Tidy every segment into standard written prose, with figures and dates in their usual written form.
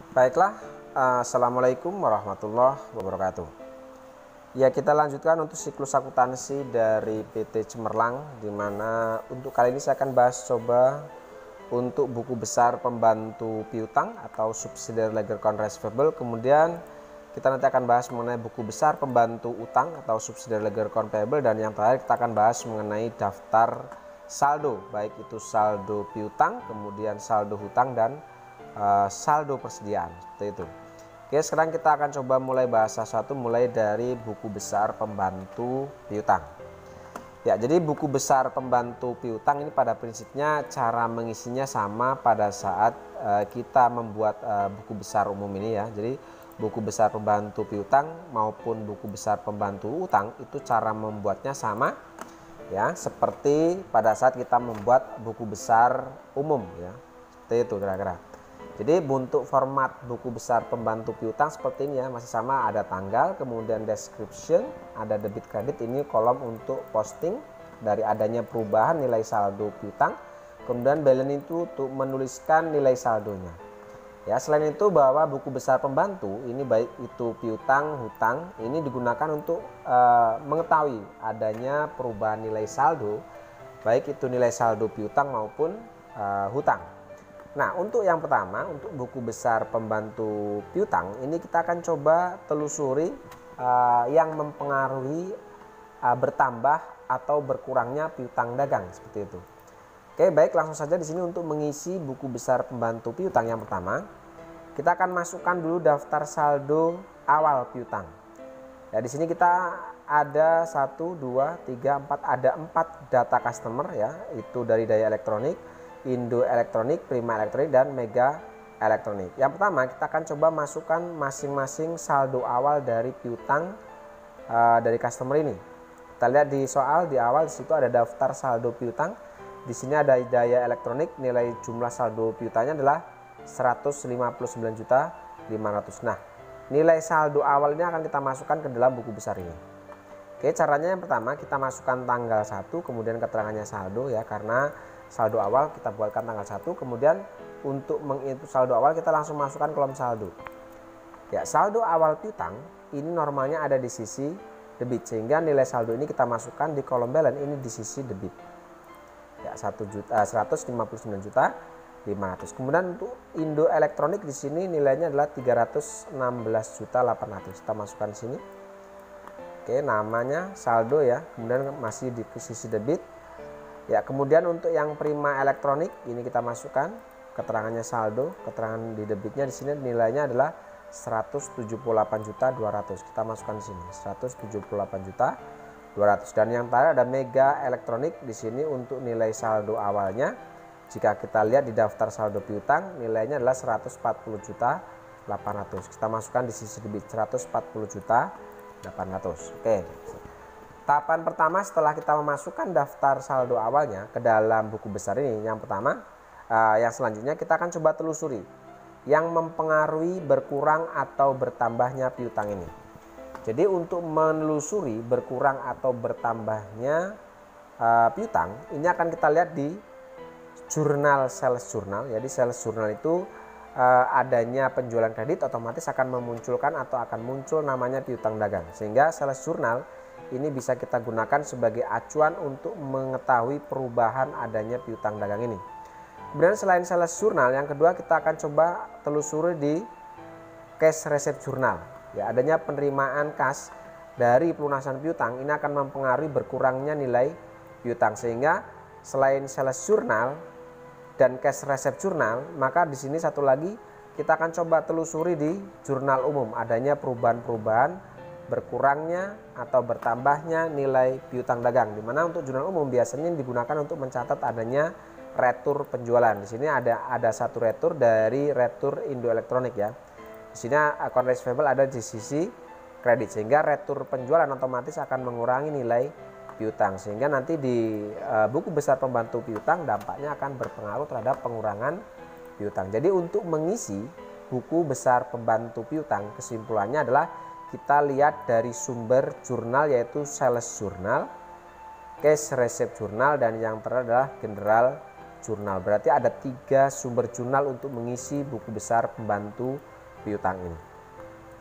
Baiklah, Assalamualaikum warahmatullahi wabarakatuh. Ya, kita lanjutkan untuk siklus akuntansi dari PT Cemerlang, di mana untuk kali ini saya akan bahas coba untuk buku besar pembantu piutang atau subsidiary ledger account receivable. Kemudian kita nanti akan bahas mengenai buku besar pembantu utang atau subsidiary ledger account payable, dan yang terakhir kita akan bahas mengenai daftar saldo, baik itu saldo piutang, kemudian saldo hutang, dan saldo persediaan, seperti itu. Oke, sekarang kita akan coba mulai bahas satu, mulai dari buku besar pembantu piutang. Ya, jadi buku besar pembantu piutang ini pada prinsipnya cara mengisinya sama pada saat kita membuat buku besar umum ini ya. Jadi buku besar pembantu piutang maupun buku besar pembantu utang itu cara membuatnya sama ya, seperti pada saat kita membuat buku besar umum ya. Seperti itu kira-kira. Jadi untuk format buku besar pembantu piutang seperti ini ya, masih sama, ada tanggal, kemudian description, ada debit kredit, ini kolom untuk posting dari adanya perubahan nilai saldo piutang, kemudian balance itu untuk menuliskan nilai saldonya. Ya, selain itu bahwa buku besar pembantu ini baik itu piutang, hutang, ini digunakan untuk mengetahui adanya perubahan nilai saldo, baik itu nilai saldo piutang maupun hutang. Nah, untuk yang pertama, untuk buku besar pembantu piutang ini kita akan coba telusuri yang mempengaruhi bertambah atau berkurangnya piutang dagang, seperti itu. Oke, baik, langsung saja di sini untuk mengisi buku besar pembantu piutang yang pertama, kita akan masukkan dulu daftar saldo awal piutang. Ya, di sini kita ada 1 2 3 4, ada 4 data customer ya, itu dari Daya Elektronik, Indo Elektronik, Prima Elektronik, dan Mega Elektronik. Yang pertama kita akan coba masukkan masing-masing saldo awal dari piutang dari customer ini. Kita lihat di soal di awal, di situ ada daftar saldo piutang. Di sini ada Daya Elektronik, nilai jumlah saldo piutangnya adalah 159.500.000. Nah, nilai saldo awal ini akan kita masukkan ke dalam buku besar ini. Oke, caranya yang pertama kita masukkan tanggal 1, kemudian keterangannya saldo ya, karena saldo awal kita buatkan tanggal 1, kemudian untuk menginput saldo awal kita langsung masukkan kolom saldo. Ya, saldo awal piutang ini normalnya ada di sisi debit, sehingga nilai saldo ini kita masukkan di kolom balance ini di sisi debit. Ya, 159.500.000. Kemudian untuk Indo Elektronik di sini nilainya adalah 316.800.000. Kita masukkan di sini. Oke, namanya saldo ya, kemudian masih di sisi debit. Ya, kemudian untuk yang Prima Elektronik ini kita masukkan keterangannya saldo, keterangan di debitnya di sini nilainya adalah 178.200.000. Kita masukkan di sini 178.200.000. Dan yang terakhir ada Mega Elektronik di sini untuk nilai saldo awalnya. Jika kita lihat di daftar saldo piutang nilainya adalah 140.800.000. Kita masukkan di sisi debit 140.800.000. Oke. Tahapan pertama setelah kita memasukkan daftar saldo awalnya ke dalam buku besar ini, yang pertama, yang selanjutnya kita akan coba telusuri yang mempengaruhi berkurang atau bertambahnya piutang ini. Jadi untuk menelusuri berkurang atau bertambahnya piutang ini akan kita lihat di jurnal sales journal. Jadi sales journal itu adanya penjualan kredit otomatis akan memunculkan atau akan muncul namanya piutang dagang, sehingga sales journal ini bisa kita gunakan sebagai acuan untuk mengetahui perubahan adanya piutang dagang ini. Kemudian selain sales journal, yang kedua kita akan coba telusuri di cash receipt journal. Ya, adanya penerimaan kas dari pelunasan piutang ini akan mempengaruhi berkurangnya nilai piutang, sehingga selain sales journal dan cash receipt journal, maka di sini satu lagi kita akan coba telusuri di jurnal umum adanya perubahan-perubahan berkurangnya atau bertambahnya nilai piutang dagang, di mana untuk jurnal umum biasanya digunakan untuk mencatat adanya retur penjualan. Di sini ada satu retur dari retur Indo Elektronik ya. Di sini account receivable ada di sisi kredit, sehingga retur penjualan otomatis akan mengurangi nilai piutang, sehingga nanti di buku besar pembantu piutang dampaknya akan berpengaruh terhadap pengurangan piutang. Jadi untuk mengisi buku besar pembantu piutang, kesimpulannya adalah kita lihat dari sumber jurnal, yaitu sales journal, cash receipt journal, dan yang terakhir adalah general jurnal. Berarti ada 3 sumber jurnal untuk mengisi buku besar pembantu piutang ini.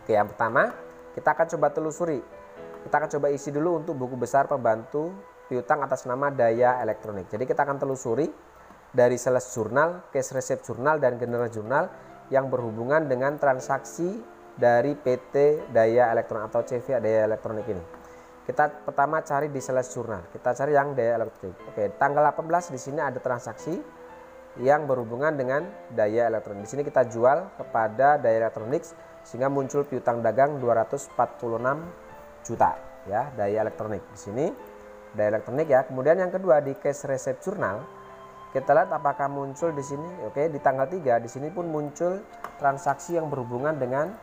Oke, yang pertama kita akan coba telusuri. Kita akan coba isi dulu untuk buku besar pembantu piutang atas nama Daya Elektronik. Jadi kita akan telusuri dari sales jurnal, cash receipt jurnal, dan general jurnal yang berhubungan dengan transaksi dari PT Daya Elektronik atau CV Daya Elektronik ini. Kita pertama cari di sales jurnal. Kita cari yang Daya Elektronik. Oke, tanggal 18 di sini ada transaksi yang berhubungan dengan Daya Elektronik. Di sini kita jual kepada Daya Elektronik sehingga muncul piutang dagang 246 juta ya, Daya Elektronik. Di sini Daya Elektronik ya. Kemudian yang kedua di cash receipt jurnal kita lihat apakah muncul di sini. Oke, di tanggal 3 di sini pun muncul transaksi yang berhubungan dengan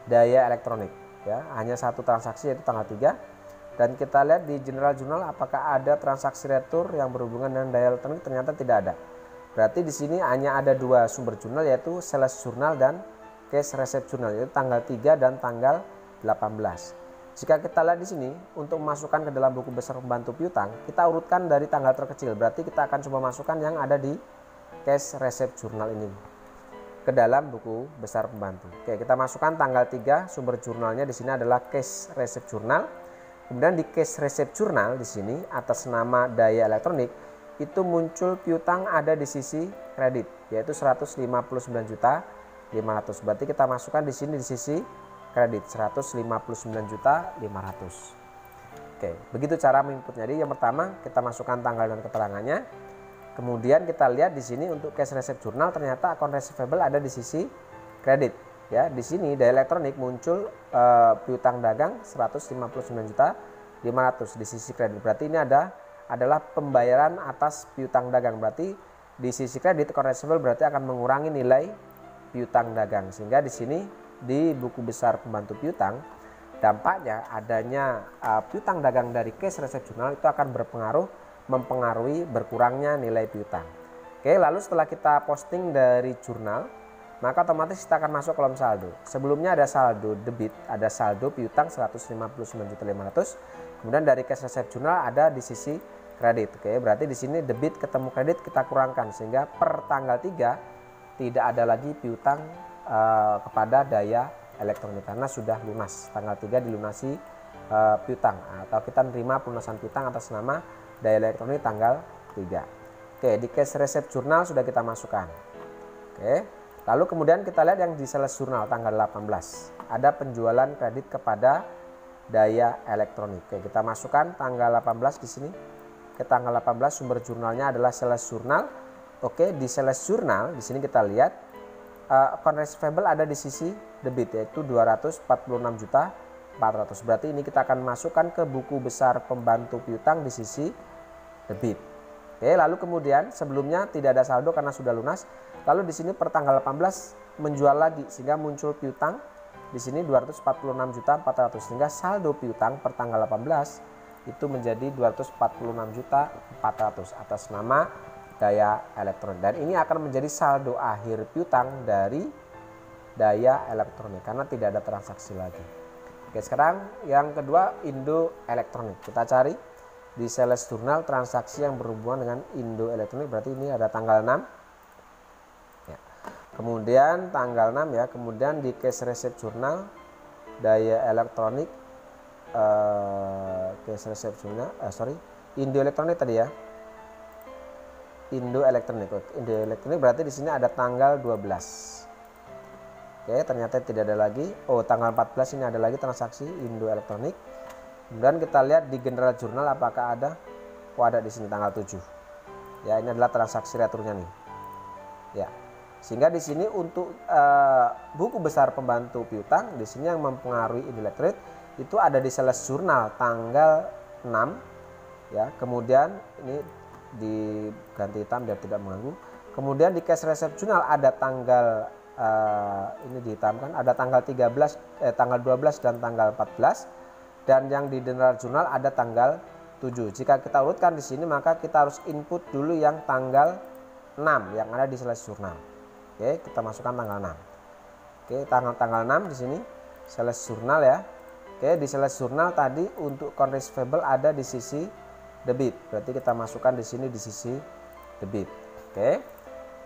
Daya Elektronik ya. Hanya satu transaksi yaitu tanggal 3. Dan kita lihat di general jurnal apakah ada transaksi retur yang berhubungan dengan Daya Elektronik, ternyata tidak ada. Berarti di sini hanya ada dua sumber jurnal yaitu sales jurnal dan cash receipt jurnal, yaitu tanggal 3 dan tanggal 18. Jika kita lihat di sini untuk memasukkan ke dalam buku besar pembantu piutang, kita urutkan dari tanggal terkecil. Berarti kita akan coba masukkan yang ada di cash receipt jurnal ini ke dalam buku besar pembantu. Oke, kita masukkan tanggal 3, sumber jurnalnya di sini adalah cash receipt jurnal. Kemudian di cash receipt jurnal di sini atas nama Daya Elektronik itu muncul piutang ada di sisi kredit yaitu 159.500. Berarti kita masukkan di sini di sisi kredit 159.500. Oke, begitu cara menginputnya. Jadi yang pertama kita masukkan tanggal dan keterangannya. Kemudian kita lihat di sini untuk cash receipt jurnal ternyata akun receivable ada di sisi kredit. Ya, di sini Daya Elektronik muncul piutang dagang 159.500 di sisi kredit. Berarti ini adalah pembayaran atas piutang dagang. Berarti di sisi kredit akun receivable berarti akan mengurangi nilai piutang dagang. Sehingga di sini di buku besar pembantu piutang dampaknya adanya piutang dagang dari cash receipt jurnal itu akan mempengaruhi berkurangnya nilai piutang. Oke, lalu setelah kita posting dari jurnal, maka otomatis kita akan masuk kolom saldo. Sebelumnya ada saldo debit, ada saldo piutang 159.500. Kemudian dari cash receipt jurnal ada di sisi kredit. Oke, berarti di sini debit ketemu kredit kita kurangkan sehingga per tanggal 3 tidak ada lagi piutang kepada Daya Elektronik karena sudah lunas. Tanggal 3 dilunasi piutang atau kita menerima pelunasan piutang atas nama Daya Elektronik tanggal 3. Oke, di cash receipt jurnal sudah kita masukkan. Oke. Lalu kemudian kita lihat yang di sales jurnal tanggal 18. Ada penjualan kredit kepada Daya Elektronik. Oke, kita masukkan tanggal 18 di sini. Ke tanggal 18 sumber jurnalnya adalah sales jurnal. Oke, di sales jurnal di sini kita lihat akun receivable ada di sisi debit yaitu 246.400. Berarti ini kita akan masukkan ke buku besar pembantu piutang di sisi debit. Oke, lalu kemudian sebelumnya tidak ada saldo karena sudah lunas. Lalu di sini per tanggal 18 menjual lagi sehingga muncul piutang di sini 246.400 sehingga saldo piutang per tanggal 18 itu menjadi 246.400 atas nama Daya Elektronik. Dan ini akan menjadi saldo akhir piutang dari Daya Elektronik karena tidak ada transaksi lagi. Oke, sekarang yang kedua Indo Elektronik. Kita cari di sales jurnal transaksi yang berhubungan dengan Indo Elektronik. Berarti ini ada tanggal 6. Kemudian tanggal 6 ya, kemudian di cash receipt jurnal Daya Elektronik cash receipt jurnal Indo Elektronik tadi ya. Indo Elektronik. Indo Elektronik berarti di sini ada tanggal 12. Oke, ternyata tidak ada lagi. Oh, tanggal 14 ini ada lagi transaksi Indo Elektronik. Kemudian kita lihat di general jurnal apakah ada. Oh, ada di sini tanggal 7. Ya, ini adalah transaksi returnya nih. Ya. Sehingga di sini untuk buku besar pembantu piutang di sini yang mempengaruhi Indo Elektronik itu ada di sales jurnal tanggal 6 ya. Kemudian ini diganti hitam biar tidak mengganggu. Kemudian di cash receipt jurnal ada tanggal ini dihitamkan, ada tanggal 12 dan tanggal 14, dan yang di general jurnal ada tanggal 7. Jika kita urutkan di sini maka kita harus input dulu yang tanggal 6 yang ada di sales jurnal. Oke, kita masukkan tanggal 6. Oke, tanggal 6 di sini sales jurnal ya. Oke, di sales jurnal tadi untuk account receivable ada di sisi debit. Berarti kita masukkan di sini di sisi debit. Oke.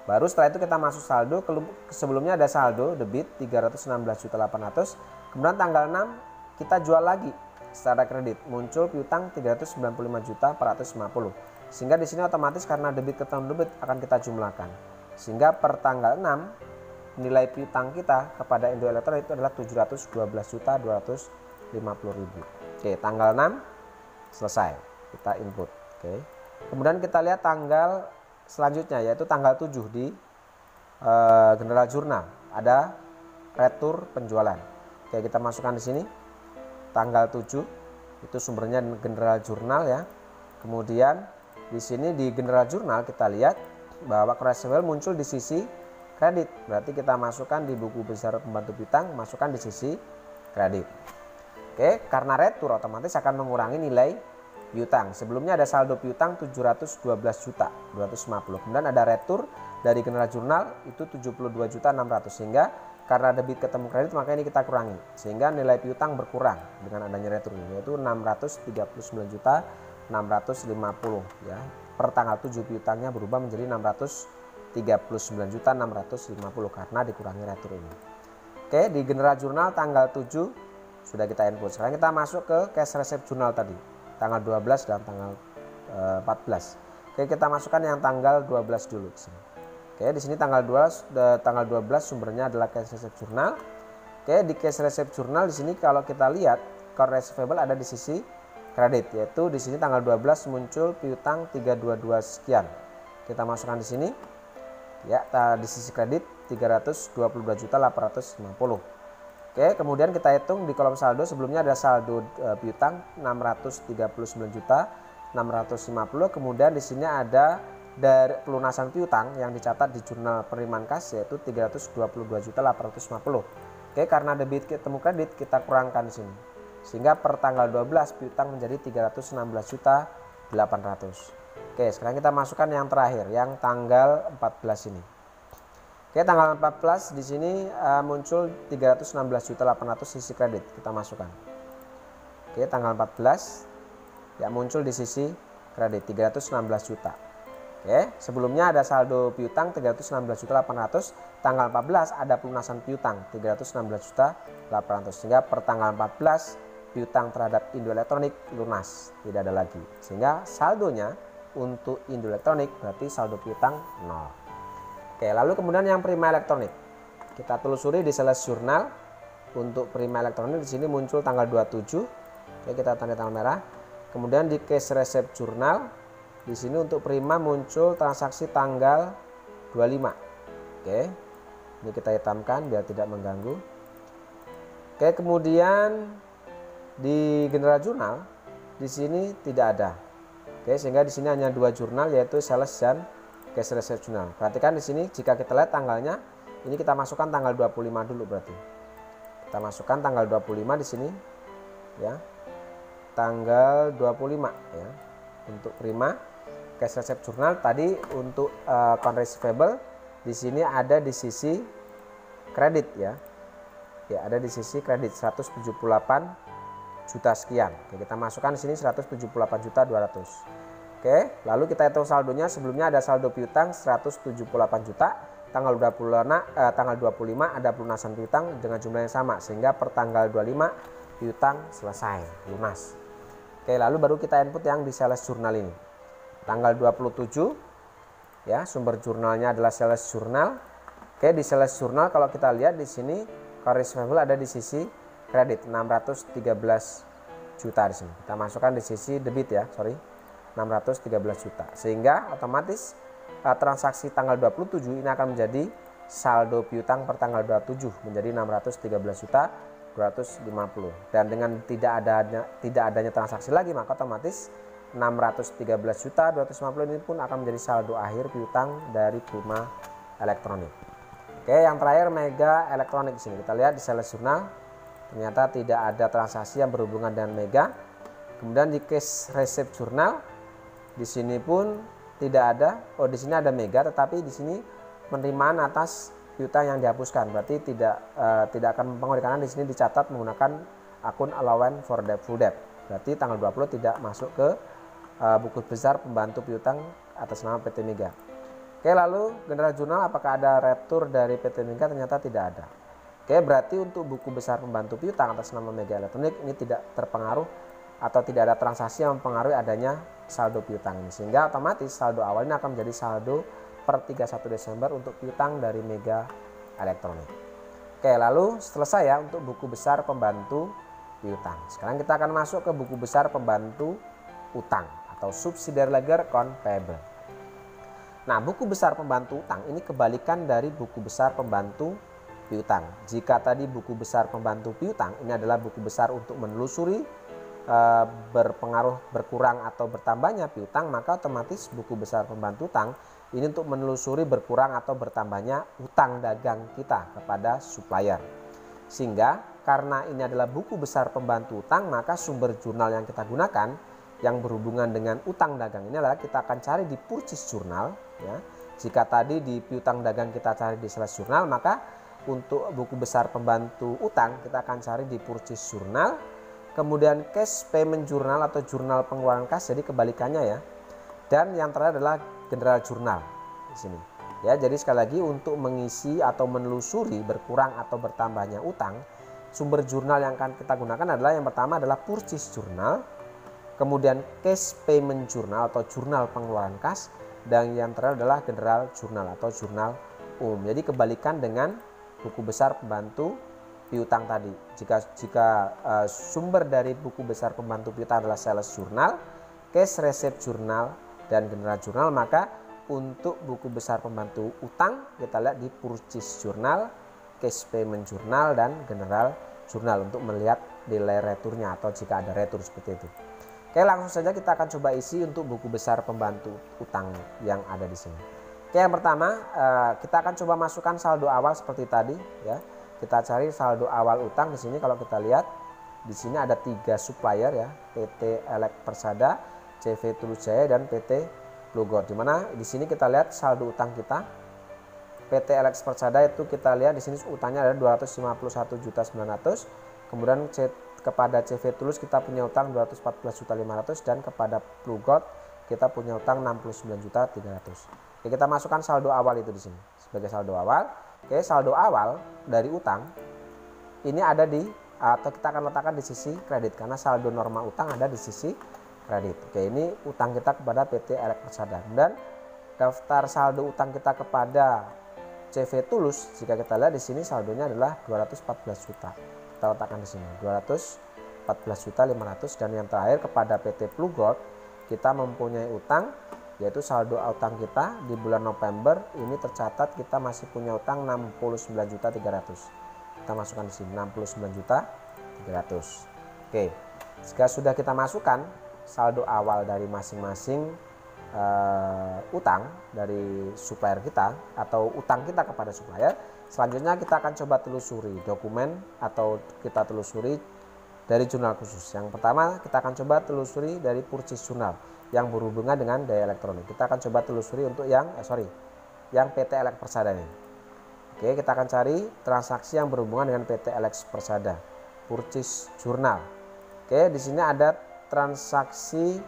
Baru setelah itu kita masuk saldo, sebelumnya ada saldo debit 316.800.000, kemudian tanggal 6 kita jual lagi secara kredit, muncul piutang 395.450.000. Sehingga di sini otomatis karena debit ketemu debit akan kita jumlahkan. Sehingga per tanggal 6 nilai piutang kita kepada Indo Elektronik itu adalah 712.250.000. Oke, tanggal 6 selesai, kita input. Oke. Kemudian kita lihat tanggal selanjutnya, yaitu tanggal 7 di General Journal ada retur penjualan. Oke, kita masukkan di sini tanggal 7, itu sumbernya General Journal ya. Kemudian di sini di General Journal kita lihat bahwa core receivable muncul di sisi kredit, berarti kita masukkan di buku besar pembantu piutang, masukkan di sisi kredit. Oke, karena retur otomatis akan mengurangi nilai piutang. Sebelumnya ada saldo piutang 712.250.000. Kemudian ada retur dari General Journal itu 72.600.000. Sehingga karena debit ketemu kredit maka ini kita kurangi. Sehingga nilai piutang berkurang dengan adanya retur ini, yaitu 639.650.000 ya. Per tanggal 7 piutangnya berubah menjadi 639.650.000 karena dikurangi retur ini. Oke, di General Journal tanggal 7 sudah kita input. Sekarang kita masuk ke cash receipt journal tadi. Tanggal 12 dan tanggal 14. Oke, kita masukkan yang tanggal 12 dulu di sini. Oke, di sini tanggal 12 sumbernya adalah cash receipt journal. Oke, di cash receipt journal di sini kalau kita lihat core receivable ada di sisi kredit, yaitu di sini tanggal 12 muncul piutang 322 sekian. Kita masukkan di sini. Ya, di sisi kredit 322.850.000. Oke, kemudian kita hitung di kolom saldo, sebelumnya ada saldo piutang 639.650.000, kemudian di sini ada dari pelunasan piutang yang dicatat di jurnal penerimaan kas yaitu 322.850.000. Oke, karena debit ketemu kredit kita kurangkan di sini. Sehingga per tanggal 12 piutang menjadi 316.800.000. Oke, sekarang kita masukkan yang terakhir, yang tanggal 14 ini. Oke, tanggal 14 di sini muncul 316.800.000 sisi kredit, kita masukkan. Oke, tanggal 14 ya muncul di sisi kredit 316 juta. Oke, sebelumnya ada saldo piutang 316.800.000, tanggal 14 ada pelunasan piutang 316.800.000 sehingga per tanggal 14 piutang terhadap Indo Elektronik lunas, tidak ada lagi. Sehingga saldonya untuk Indo Elektronik berarti saldo piutang 0. Oke, lalu kemudian yang Prima Elektronik. Kita telusuri di sales jurnal. Untuk Prima Elektronik di sini muncul tanggal 27. Oke, kita tanda tanggal merah. Kemudian di cash receipt jurnal di sini untuk Prima muncul transaksi tanggal 25. Oke. Ini kita hitamkan biar tidak mengganggu. Oke, kemudian di General Journal di sini tidak ada. Oke, sehingga di sini hanya dua jurnal yaitu sales dan cash receipt journal. Perhatikan di sini jika kita lihat tanggalnya, ini kita masukkan tanggal 25 dulu berarti. Kita masukkan tanggal 25 di sini ya. Tanggal 25 ya. Untuk Prima cash receipt journal tadi untuk account receivable di sini ada di sisi kredit ya. Ya, ada di sisi kredit 178 juta sekian. Oke, kita masukkan di sini 178.200.000. Oke, lalu kita hitung saldonya. Sebelumnya ada saldo piutang 178 juta, tanggal 25 ada pelunasan piutang dengan jumlah yang sama sehingga per tanggal 25 piutang selesai lunas. Oke, lalu baru kita input yang di sales jurnal ini. Tanggal 27 ya, sumber jurnalnya adalah sales jurnal. Oke, di sales jurnal kalau kita lihat di sini core receivable ada di sisi kredit 613 juta di sini. Kita masukkan di sisi debit ya, 613 juta. Sehingga otomatis transaksi tanggal 27 ini akan menjadi saldo piutang per tanggal 27 menjadi 613.250. Dan dengan tidak adanya transaksi lagi maka otomatis 613.250 ini pun akan menjadi saldo akhir piutang dari Prima Elektronik. Oke, yang terakhir Mega Elektronik di sini. Kita lihat di sales jurnal ternyata tidak ada transaksi yang berhubungan dengan Mega. Kemudian di cash receipt jurnal di sini pun tidak ada. Oh, di sini ada Mega, tetapi di sini penerimaan atas piutang yang dihapuskan. Berarti tidak akan mempengaruhi karena di sini dicatat menggunakan akun allowance for debt full debt. Berarti tanggal 20 tidak masuk ke buku besar pembantu piutang atas nama PT Mega. Oke, lalu general jurnal apakah ada retur dari PT Mega? Ternyata tidak ada. Oke, berarti untuk buku besar pembantu piutang atas nama Mega Elektronik ini tidak terpengaruh atau tidak ada transaksi yang mempengaruhi adanya saldo piutang ini, sehingga otomatis saldo awal ini akan menjadi saldo per 31 Desember untuk piutang dari Mega Elektronik. Oke, lalu selesai ya untuk buku besar pembantu piutang. Sekarang kita akan masuk ke buku besar pembantu utang atau subsidiary ledger account payable. Nah, buku besar pembantu utang ini kebalikan dari buku besar pembantu piutang. Jika tadi buku besar pembantu piutang ini adalah buku besar untuk menelusuri berpengaruh berkurang atau bertambahnya piutang, maka otomatis buku besar pembantu utang ini untuk menelusuri berkurang atau bertambahnya utang dagang kita kepada supplier. Sehingga karena ini adalah buku besar pembantu utang, maka sumber jurnal yang kita gunakan yang berhubungan dengan utang dagang ini adalah kita akan cari di purchase journal ya. Jika tadi di piutang dagang kita cari di sales journal, maka untuk buku besar pembantu utang kita akan cari di purchase journal, kemudian cash payment journal atau jurnal pengeluaran kas, jadi kebalikannya ya. Dan yang terakhir adalah general journal di sini. Ya, jadi sekali lagi untuk mengisi atau menelusuri berkurang atau bertambahnya utang, sumber jurnal yang akan kita gunakan adalah yang pertama adalah purchase journal, kemudian cash payment journal atau jurnal pengeluaran kas, dan yang terakhir adalah general journal atau jurnal umum. Jadi kebalikan dengan buku besar pembantu piutang tadi. Jika sumber dari buku besar pembantu piutang adalah sales journal, cash receipt journal, dan general journal, maka untuk buku besar pembantu utang kita lihat di purchase journal, cash payment journal, dan general journal untuk melihat nilai returnya atau jika ada retur seperti itu. Oke, langsung saja kita akan coba isi untuk buku besar pembantu utang yang ada di sini. Oke, yang pertama kita akan coba masukkan saldo awal seperti tadi ya. Kita cari saldo awal utang di sini. Kalau kita lihat di sini ada 3 supplier ya, PT Elek Persada, CV Tulus Jaya, dan PT Plugor. Di mana di sini kita lihat saldo utang kita PT Elek Persada itu kita lihat di sini utangnya ada 251.900.000. Kemudian kepada CV Tulus kita punya utang 214.500.000 dan kepada Plugor kita punya utang 69.300.000. Oke, kita masukkan saldo awal itu di sini sebagai saldo awal. Oke, saldo awal dari utang ini ada di atau kita akan letakkan di sisi kredit karena saldo norma utang ada di sisi kredit. Oke, ini utang kita kepada PT Elek Persada. Dan daftar saldo utang kita kepada CV Tulus jika kita lihat di sini saldonya adalah 214 juta. Kita letakkan di sini 214.500.000. Dan yang terakhir kepada PT Plugor kita mempunyai utang yaitu saldo utang kita di bulan November ini tercatat kita masih punya utang 69.300.000. Kita masukkan di sini 69.300.000. Oke, jika sudah kita masukkan saldo awal dari masing-masing utang dari supplier kita atau utang kita kepada supplier, selanjutnya kita akan coba telusuri dokumen atau kita telusuri dari jurnal khusus. Yang pertama kita akan coba telusuri dari purchase journal yang berhubungan dengan daya elektronik. Kita akan coba telusuri untuk yang PT Elek Persada ini. Oke, kita akan cari transaksi yang berhubungan dengan PT Elek Persada, purchase journal. Oke, di sini ada transaksi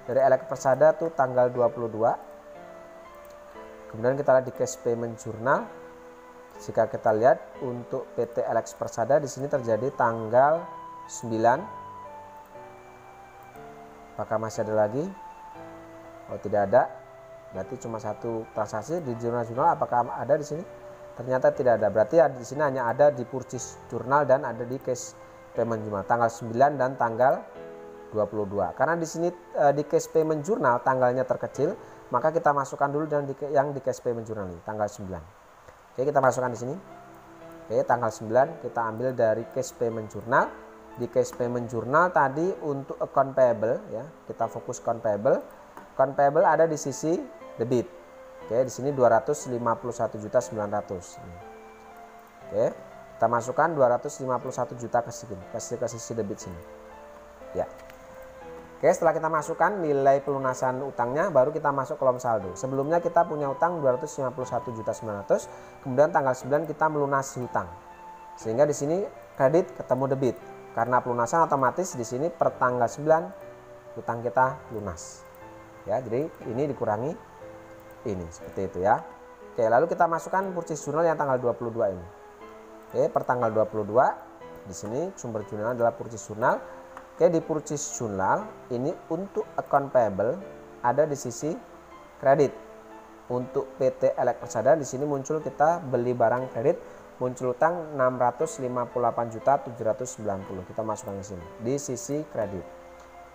dari Elek Persada tuh tanggal 22. Kemudian kita lihat di cash payment journal. Jika kita lihat untuk PT Elek Persada di sini terjadi tanggal 9. Apakah masih ada lagi? Oh, tidak ada. Berarti cuma satu transaksi di jurnal-jurnal. Apakah ada di sini? Ternyata tidak ada. Berarti di sini hanya ada di purchase journal dan ada di cash payment journal tanggal 9 dan tanggal 22. Karena di sini di cash payment journal tanggalnya terkecil, maka kita masukkan dulu dan yang di cash payment journal ini tanggal 9. Oke, kita masukkan di sini. Oke, tanggal 9 kita ambil dari cash payment journal. Di cash payment journal tadi untuk account payable ya, kita fokus account payable. Account payable ada di sisi debit. Oke, di sini 251.900.000. Oke, kita masukkan 251 juta ke sisi debit sini. Ya. Oke, setelah kita masukkan nilai pelunasan utangnya, baru kita masuk kolom saldo. Sebelumnya kita punya utang 251.900.000, kemudian tanggal 9 kita melunasi utang. Sehingga di sini kredit ketemu debit. Karena pelunasan otomatis di sini per tanggal 9 utang kita lunas. Ya, jadi ini dikurangi ini seperti itu ya. Oke, lalu kita masukkan purchase journal yang tanggal 22 ini. Oke, per tanggal 22 di sini sumber jurnal adalah purchase journal. Oke, di purchase journal ini untuk account payable ada di sisi kredit. Untuk PT Elek Persada di sini muncul kita beli barang kredit, muncul utang 658.790. Kita masukkan ke sini di sisi kredit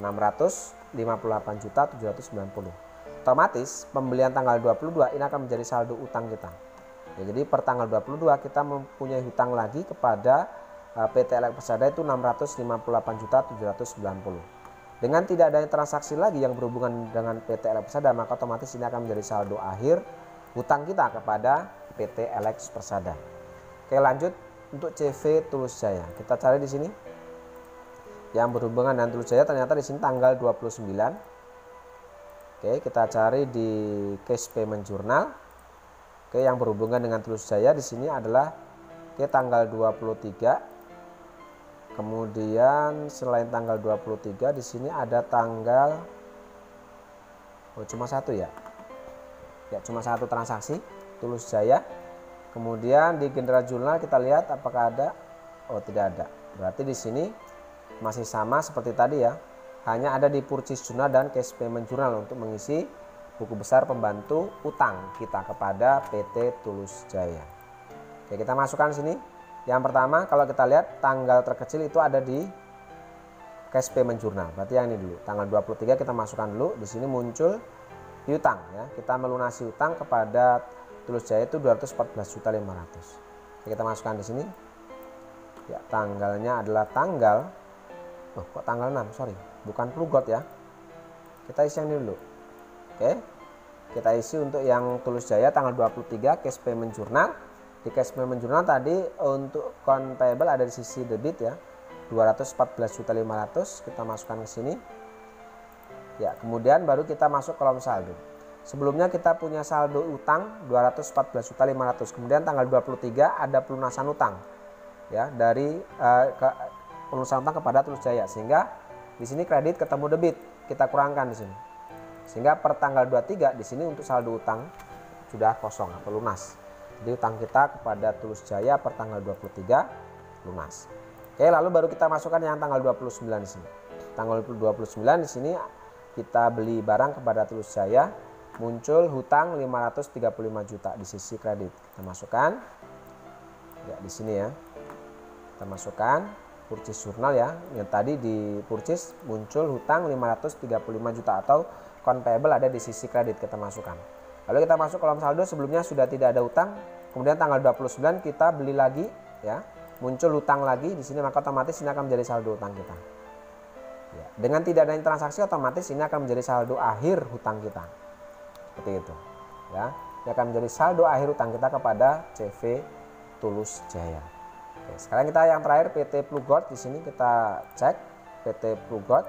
658.790. Otomatis pembelian tanggal 22 ini akan menjadi saldo utang kita. Ya, jadi per tanggal 22 kita mempunyai hutang lagi kepada PT Elek Persada itu 658.790. Dengan tidak adanya transaksi lagi yang berhubungan dengan PT Elek Persada, maka otomatis ini akan menjadi saldo akhir hutang kita kepada PT Elek Persada. Oke, lanjut untuk CV Tulus Jaya. Kita cari di sini yang berhubungan dengan Tulus Jaya, ternyata di sini tanggal 29. Oke, kita cari di case payment journal. Oke, yang berhubungan dengan Tulus Jaya di sini adalah tanggal 23. Kemudian selain tanggal 23 di sini ada tanggal cuma satu ya. Ya, cuma satu transaksi Tulus Jaya. Kemudian di General Journal kita lihat apakah ada. Oh, tidak ada. Berarti di sini masih sama seperti tadi ya. Hanya ada di Purchase Journal dan Cash Payment Journal untuk mengisi buku besar pembantu utang kita kepada PT Tulus Jaya. Oke, kita masukkan sini. Yang pertama, kalau kita lihat tanggal terkecil itu ada di Cash Payment Journal. Berarti yang ini dulu. Tanggal 23 kita masukkan dulu. Di sini muncul piutang ya. Kita melunasi utang kepada Tulus Jaya itu 214.500. Oke, kita masukkan di sini. Ya, tanggalnya adalah tanggal kok tanggal 6, sorry. Bukan Plugot ya. Kita isi yang ini dulu. Oke, kita isi untuk yang Tulus Jaya tanggal 23 Cash Payment Journal. Di Cash Payment Journal tadi untuk account payable ada di sisi debit ya, 214.500. Kita masukkan ke sini. Ya, kemudian baru kita masuk kolom saldo. Sebelumnya kita punya saldo utang 214.500. Kemudian tanggal 23 ada pelunasan utang ya dari pelunasan utang kepada Tulus Jaya, sehingga di sini kredit ketemu debit, kita kurangkan di sini. Sehingga per tanggal 23 di sini untuk saldo utang sudah kosong atau lunas. Jadi utang kita kepada Tulus Jaya per tanggal 23 lunas. Oke, lalu baru kita masukkan yang tanggal 29 di sini. Tanggal 29 di sini kita beli barang kepada Tulus Jaya, muncul hutang 535 juta di sisi kredit. Kita masukkan. Ya, di sini ya. Kita masukkan purchase journal ya. Yang tadi di purchase muncul hutang 535 juta atau account payable ada di sisi kredit, kita masukkan. Lalu kita masuk kolom saldo, sebelumnya sudah tidak ada utang. Kemudian tanggal 29 kita beli lagi ya. Muncul hutang lagi di sini, maka otomatis ini akan menjadi saldo utang kita. Ya, dengan tidak adanya transaksi otomatis ini akan menjadi saldo akhir hutang kita. Seperti itu. Ya, ini akan menjadi saldo akhir hutang kita kepada CV Tulus Jaya. Oke, sekarang kita yang terakhir PT Plugot. Di sini kita cek PT Plugot.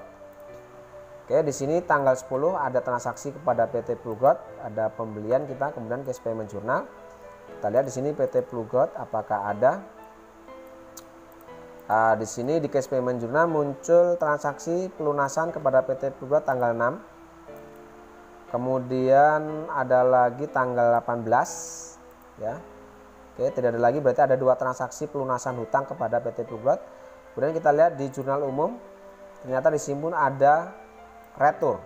Oke, di sini tanggal 10 ada transaksi kepada PT Plugot, ada pembelian kita, kemudian Cash Payment Journal. Kita lihat di sini PT Plugot apakah ada. Di sini di Cash Payment Journal muncul transaksi pelunasan kepada PT Plugot tanggal 6. Kemudian ada lagi tanggal 18 ya. Oke, tidak ada lagi, berarti ada dua transaksi pelunasan hutang kepada PT Plugot. Kemudian kita lihat di jurnal umum, ternyata di sini pun ada retur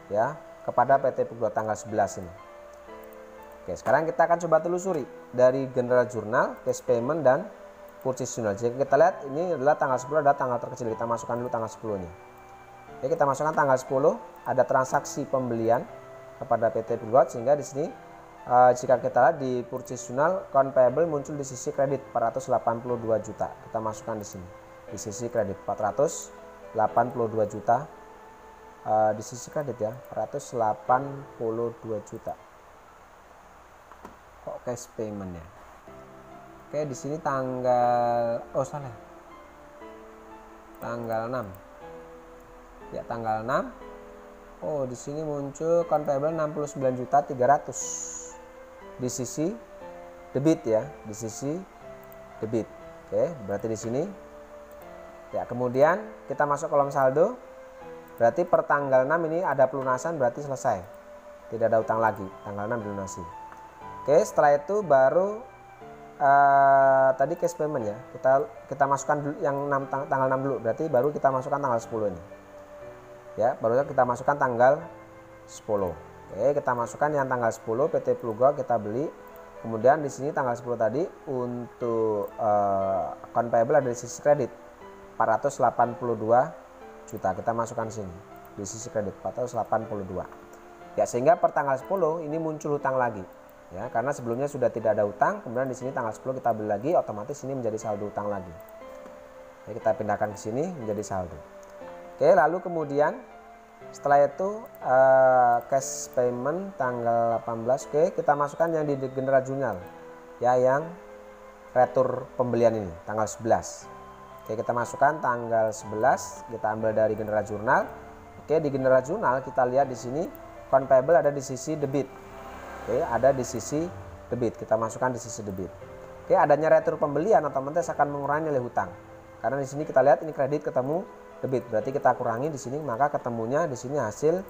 ya kepada PT Plugot tanggal 11 ini. Oke, sekarang kita akan coba telusuri dari General Journal, Cash Payment dan Purchase Journal. Jika kita lihat ini adalah tanggal 10 ada tanggal terkecil, kita masukkan dulu tanggal 10 nya. Oke, kita masukkan tanggal 10 ada transaksi pembelian kepada PT Plugot, sehingga di sini jika kita lihat di Purchase Journal account payable muncul di sisi kredit 482 juta. Kita masukkan di sini di sisi kredit 482 juta. Di sisi kredit ya 482 juta. Kok cash payment ya? Oke, di sini tanggal salah. Tanggal 6. Ya, tanggal 6. Oh, di sini muncul account payable 69.300 di sisi debit ya, di sisi debit. Oke, berarti di sini. Ya, kemudian kita masuk kolom saldo. Berarti per tanggal 6 ini ada pelunasan, berarti selesai. Tidak ada utang lagi. Tanggal 6 dilunasi. Oke, setelah itu baru tadi cash payment ya. Kita masukkan dulu yang tanggal 6 dulu. Berarti baru kita masukkan tanggal 10 ini. Ya, baru kita masukkan tanggal 10. Oke, kita masukkan yang tanggal 10 PT Plugo kita beli. Kemudian di sini tanggal 10 tadi untuk account payable ada di sisi kredit 482 juta. Kita masukkan di sini di sisi kredit 482. Ya, sehingga per tanggal 10 ini muncul hutang lagi. Ya, karena sebelumnya sudah tidak ada hutang, kemudian di sini tanggal 10 kita beli lagi, otomatis ini menjadi saldo hutang lagi. Oke, kita pindahkan ke sini menjadi saldo. Oke, lalu kemudian setelah itu cash payment tanggal 18. Oke, kita masukkan yang di General Journal ya, yang retur pembelian ini tanggal 11. Oke, kita masukkan tanggal 11, kita ambil dari General Journal. Oke, di General Journal kita lihat di sini account payable ada di sisi debit. Oke, ada di sisi debit, kita masukkan di sisi debit. Oke, adanya retur pembelian otomatis akan mengurangi nilai hutang. Karena di sini kita lihat ini kredit ketemu debit, berarti kita kurangi di sini, maka ketemunya di sini hasil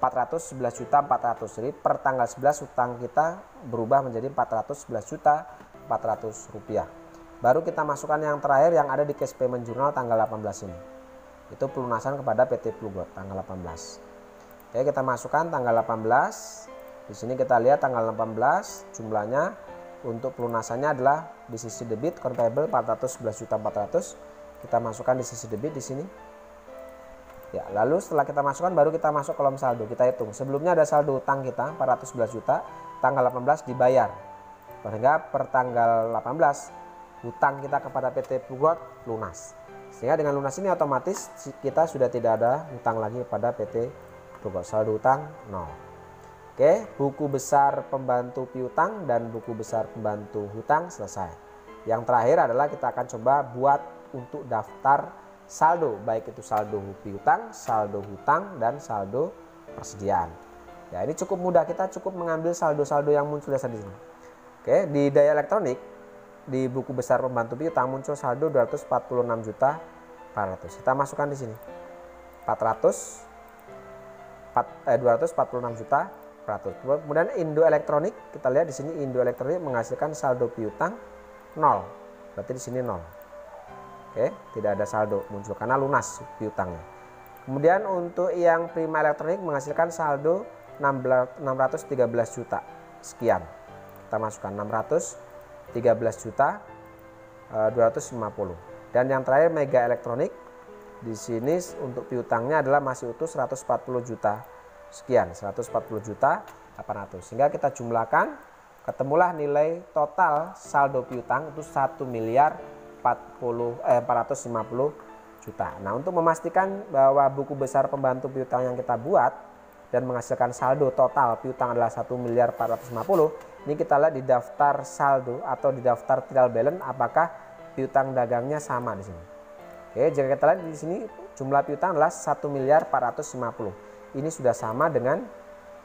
411.400.000. Jadi per tanggal 11 hutang kita berubah menjadi 411.400.000 rupiah. Baru kita masukkan yang terakhir yang ada di cash payment journal tanggal 18 ini. Itu pelunasan kepada PT Plugo tanggal 18. Oke, kita masukkan tanggal 18. Di sini kita lihat tanggal 18 jumlahnya untuk pelunasannya adalah di sisi debit account payable 411.400.000. Kita masukkan di sisi debit di sini. Ya, lalu setelah kita masukkan baru kita masuk kolom saldo, kita hitung. Sebelumnya ada saldo utang kita 411 juta, tanggal 18 dibayar. Sehingga per tanggal 18 hutang kita kepada PT Plugo lunas. Sehingga dengan lunas ini otomatis kita sudah tidak ada hutang lagi kepada PT Plugo. Saldo hutang 0. Oke, buku besar pembantu piutang dan buku besar pembantu hutang selesai. Yang terakhir adalah kita akan coba buat untuk daftar saldo, baik itu saldo piutang, saldo hutang, dan saldo persediaan. Ya, ini cukup mudah, kita cukup mengambil saldo-saldo yang muncul di sini. Oke, di daya elektronik di buku besar pembantu piutang muncul saldo 246.400.000. Kita masukkan di sini 246 juta. Kemudian Indo Elektronik, kita lihat di sini Indo Elektronik menghasilkan saldo piutang 0. Berarti di sini 0. Oke, tidak ada saldo muncul karena lunas piutangnya. Kemudian untuk yang Prima Elektronik menghasilkan saldo 613 juta sekian. Kita masukkan 613 juta 250. Dan yang terakhir Mega Elektronik, di sini untuk piutangnya adalah masih utuh 140 juta sekian, 140 juta 800. Sehingga kita jumlahkan, ketemulah nilai total saldo piutang itu 1.450 juta. Nah, untuk memastikan bahwa buku besar pembantu piutang yang kita buat dan menghasilkan saldo total piutang adalah 1.450.000, ini kita lihat di daftar saldo atau di daftar trial balance apakah piutang dagangnya sama di sini. Oke, jika kita lihat di sini jumlah piutang adalah 1.450.000. Ini sudah sama dengan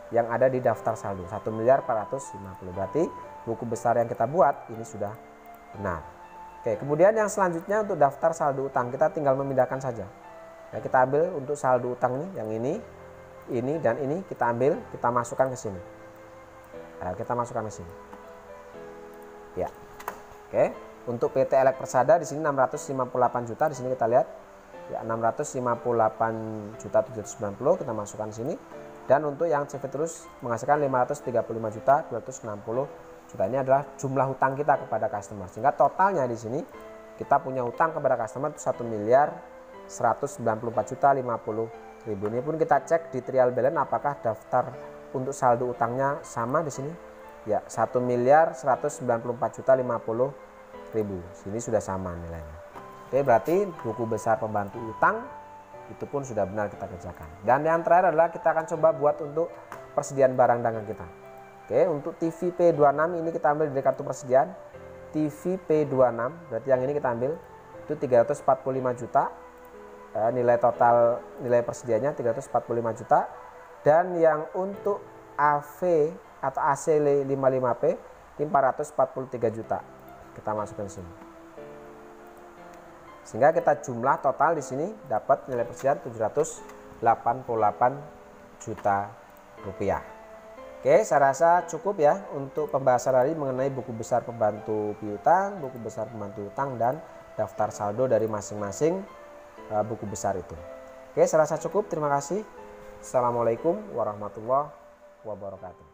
yang ada di daftar saldo 1.450.000. Berarti buku besar yang kita buat ini sudah benar. Oke, kemudian yang selanjutnya untuk daftar saldo utang kita tinggal memindahkan saja. Nah, kita ambil untuk saldo utang nih, yang ini dan ini kita ambil, kita masukkan ke sini. Nah, kita masukkan ke sini. Ya. Oke, untuk PT Elek Persada di sini 658 juta, di sini kita lihat ya 658.790 kita masukkan di sini. Dan untuk yang CV terus menghasilkan 535.260 juta. Ini adalah jumlah hutang kita kepada customer. Sehingga totalnya di sini kita punya hutang kepada customer itu 1.194.050.000. Ini pun kita cek di trial balance apakah daftar untuk saldo utangnya sama di sini. Ya, 1.194.050.000. Sini sudah sama nilainya. Oke, berarti buku besar pembantu utang itu pun sudah benar kita kerjakan. Dan yang terakhir adalah kita akan coba buat untuk persediaan barang dagangan kita. Oke, untuk TV P26 ini kita ambil dari kartu persediaan. TV P26, berarti yang ini kita ambil itu 345 juta. Nilai total nilai persediaannya 345 juta. Dan yang untuk AV atau AC 55P ini 443 juta. Kita masukkan di sini. Sehingga kita jumlah total di sini dapat nilai persediaan 788 juta rupiah. Oke, saya rasa cukup ya untuk pembahasan hari mengenai buku besar pembantu piutang, buku besar pembantu utang, dan daftar saldo dari masing-masing buku besar itu. Oke, saya rasa cukup. Terima kasih. Assalamualaikum warahmatullahi wabarakatuh.